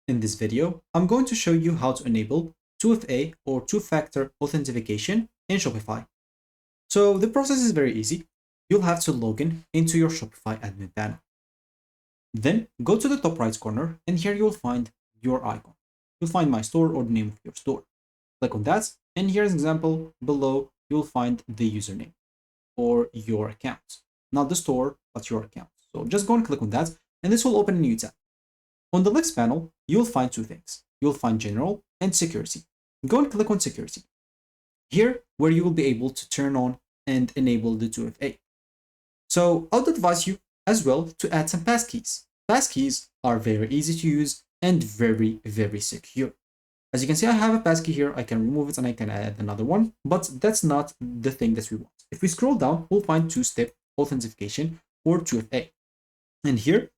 In this video, I'm going to show you how to enable 2FA or two-factor authentication in Shopify. So the process is very easy. You'll have to log in into your Shopify admin panel. Then go to the top right corner and here you'll find your icon. You'll find my store or the name of your store. Click on that and here's an example below. You'll find the username or your account. Not the store, but your account. So just go and click on that and this will open a new tab. On the left panel, you'll find two things. You'll find General and Security. Go and click on Security. Here, where you will be able to turn on and enable the 2FA. So I would advise you as well to add some passkeys. Passkeys are very easy to use and very, very secure. As you can see, I have a passkey here. I can remove it and I can add another one, but that's not the thing that we want. If we scroll down, we'll find two-step authentication or 2FA. And here,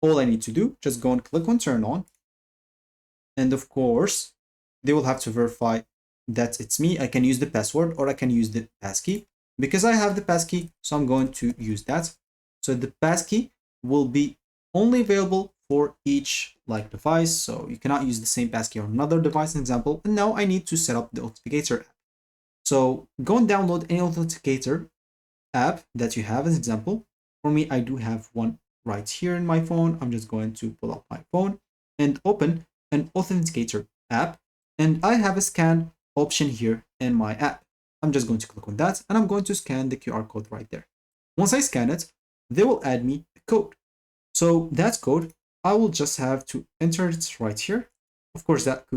all I need to do, just go and click on turn on. And of course, they will have to verify that it's me. I can use the password or I can use the passkey. Because I have the passkey, so I'm going to use that. So the passkey will be only available for each device. So you cannot use the same passkey on another device, an example. And now I need to set up the Authenticator app. So go and download any Authenticator app that you have as an example. For me, I do have one right here in my phone. I'm just going to pull up my phone and open an Authenticator app. And I have a scan option here in my app. I'm just going to click on that and I'm going to scan the QR code right there. Once I scan it, they will add me a code. So that code, I will just have to enter it right here. Of course, that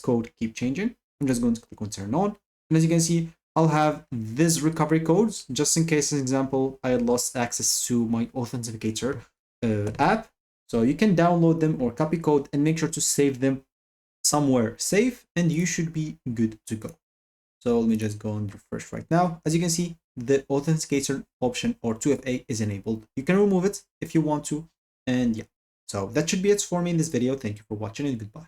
code keep changing. I'm just going to click on turn on. And as you can see, I'll have this recovery codes just in case, as example, I lost access to my Authenticator app. So you can download them or copy code and make sure to save them somewhere safe and you should be good to go. So let me just go on refresh right now. As you can see, the Authenticator option or 2FA is enabled. You can remove it if you want to. And yeah, so that should be it for me in this video. Thank you for watching and goodbye.